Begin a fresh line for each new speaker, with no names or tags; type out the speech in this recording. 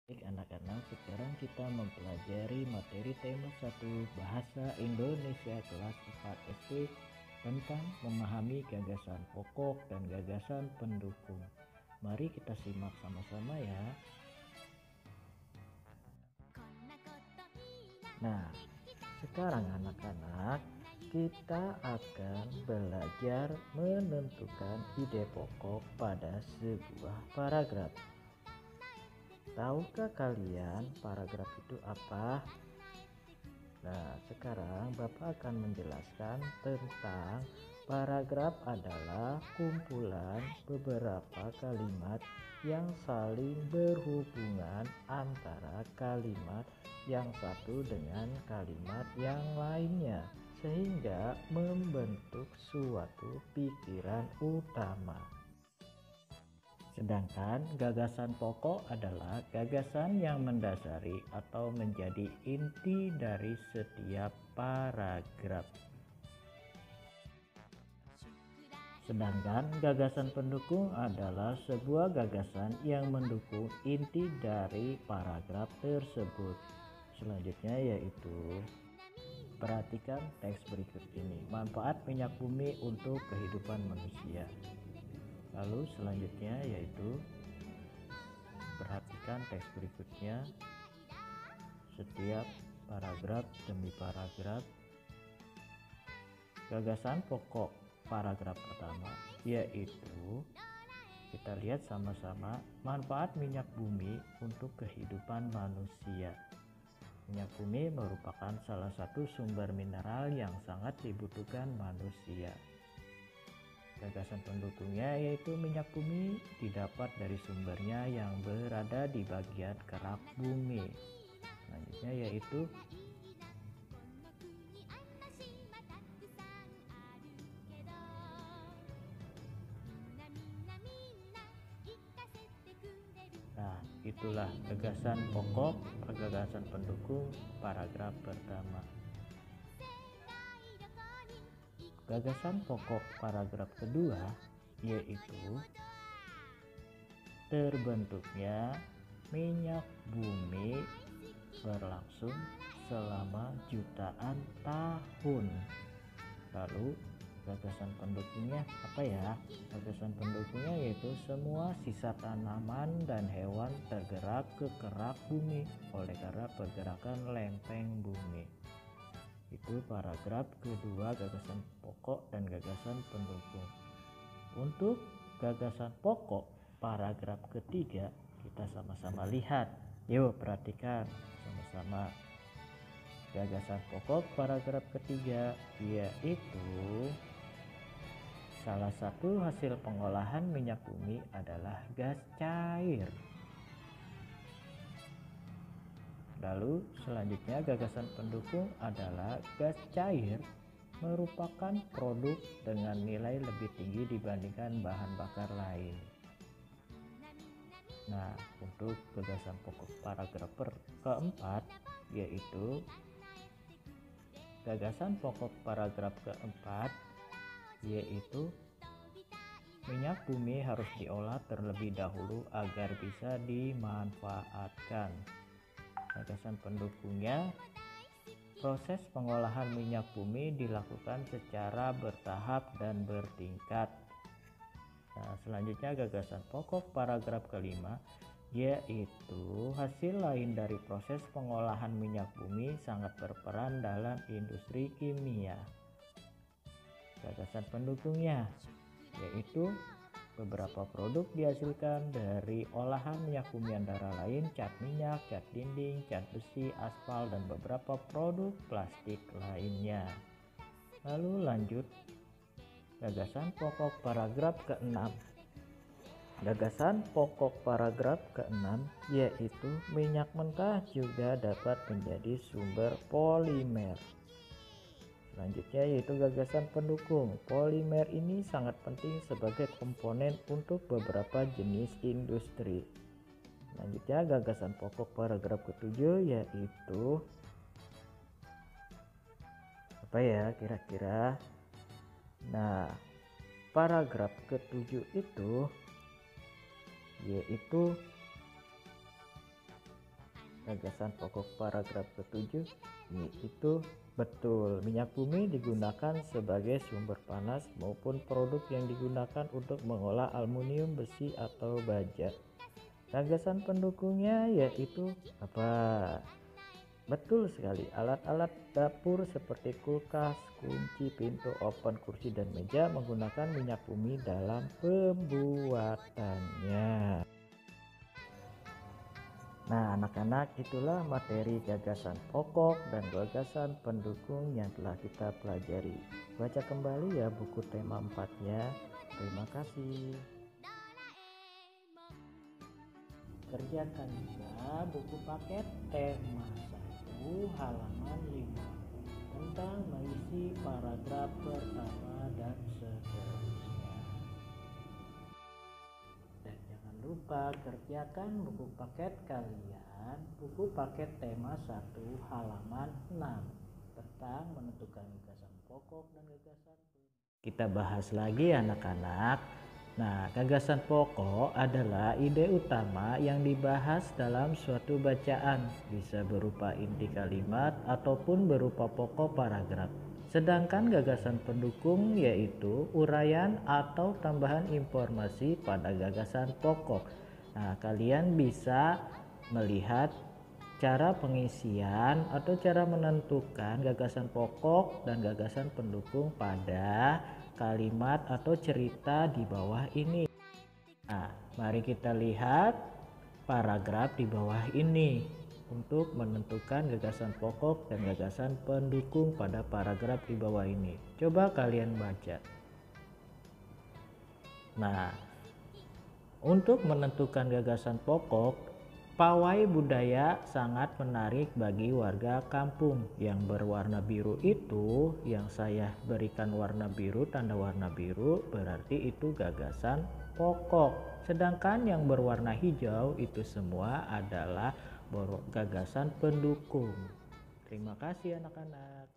Baik anak-anak, sekarang kita mempelajari materi tema 1 Bahasa Indonesia kelas 4 SD tentang memahami gagasan pokok dan gagasan pendukung. Mari kita simak sama-sama ya. Nah, sekarang anak-anak, kita akan belajar menentukan ide pokok pada sebuah paragraf. Tahukah kalian paragraf itu apa? Nah, sekarang Bapak akan menjelaskan tentang paragraf adalah kumpulan beberapa kalimat yang saling berhubungan antara kalimat yang satu dengan kalimat yang lainnya, sehingga membentuk suatu pikiran utama. Sedangkan gagasan pokok adalah gagasan yang mendasari atau menjadi inti dari setiap paragraf. Sedangkan gagasan pendukung adalah sebuah gagasan yang mendukung inti dari paragraf tersebut. Selanjutnya yaitu perhatikan teks berikut ini. Manfaat minyak bumi untuk kehidupan manusia. Lalu selanjutnya yaitu perhatikan teks berikutnya, setiap paragraf demi paragraf. Gagasan pokok paragraf pertama yaitu kita lihat sama-sama manfaat minyak bumi untuk kehidupan manusia. Minyak bumi merupakan salah satu sumber mineral yang sangat dibutuhkan manusia. Gagasan pendukungnya yaitu minyak bumi didapat dari sumbernya yang berada di bagian kerak bumi. Selanjutnya yaitu itulah gagasan pokok, gagasan pendukung paragraf pertama. Gagasan pokok paragraf kedua yaitu terbentuknya minyak bumi berlangsung selama jutaan tahun. Lalu gagasan pendukungnya apa ya? Gagasan pendukungnya yaitu semua sisa tanaman dan hewan tergerak ke kerak bumi oleh karena pergerakan lempeng bumi. Itu paragraf kedua gagasan pokok dan gagasan pendukung. Untuk gagasan pokok paragraf ketiga kita sama-sama lihat. Yuk perhatikan sama-sama. Gagasan pokok paragraf ketiga yaitu salah satu hasil pengolahan minyak bumi adalah gas cair. Lalu selanjutnya gagasan pendukung adalah gas cair merupakan produk dengan nilai lebih tinggi dibandingkan bahan bakar lain. Nah, untuk gagasan pokok paragraf keempat yaitu gagasan pokok paragraf keempat yaitu minyak bumi harus diolah terlebih dahulu agar bisa dimanfaatkan. Gagasan pendukungnya, proses pengolahan minyak bumi dilakukan secara bertahap dan bertingkat. Nah, selanjutnya gagasan pokok paragraf kelima yaitu hasil lain dari proses pengolahan minyak bumi sangat berperan dalam industri kimia. Gagasan pendukungnya yaitu beberapa produk dihasilkan dari olahan minyak bumi antara lain cat minyak, cat dinding, cat besi, aspal, dan beberapa produk plastik lainnya. Lalu lanjut gagasan pokok paragraf ke-6. Gagasan pokok paragraf ke-6 yaitu minyak mentah juga dapat menjadi sumber polimer. Selanjutnya yaitu gagasan pendukung. Polimer ini sangat penting sebagai komponen untuk beberapa jenis industri. Selanjutnya gagasan pokok paragraf ke-7 yaitu apa ya kira-kira? Nah, paragraf ke-7 itu yaitu gagasan pokok paragraf ke-7 yaitu betul, minyak bumi digunakan sebagai sumber panas maupun produk yang digunakan untuk mengolah aluminium, besi atau baja. Gagasan pendukungnya yaitu apa? Betul sekali, alat-alat dapur seperti kulkas, kunci, pintu, oven, kursi, dan meja menggunakan minyak bumi dalam pembuatannya. Nah, anak-anak, itulah materi gagasan pokok dan gagasan pendukung yang telah kita pelajari. Baca kembali ya buku tema 4-nya. Terima kasih. Kerjakan juga buku paket tema 1 halaman 5 tentang mengisi paragraf pertama dan seterusnya. Dan jangan lupa kerjakan buku paket kalian, buku paket tema 1 halaman 6 tentang menentukan gagasan pokok dan gagasan pendukung. Kita bahas lagi anak-anak. Nah, gagasan pokok adalah ide utama yang dibahas dalam suatu bacaan, bisa berupa inti kalimat ataupun berupa pokok paragraf. Sedangkan gagasan pendukung yaitu uraian atau tambahan informasi pada gagasan pokok. Nah, kalian bisa melihat cara pengisian atau cara menentukan gagasan pokok dan gagasan pendukung pada kalimat atau cerita di bawah ini. Nah, mari kita lihat paragraf di bawah ini untuk menentukan gagasan pokok dan gagasan pendukung pada paragraf di bawah ini. Coba kalian baca. Nah, untuk menentukan gagasan pokok, pawai budaya sangat menarik bagi warga kampung. Yang berwarna biru itu, yang saya berikan warna biru, tanda warna biru, berarti itu gagasan pokok. Sedangkan yang berwarna hijau itu semua adalah gagasan pendukung. Terima kasih anak-anak.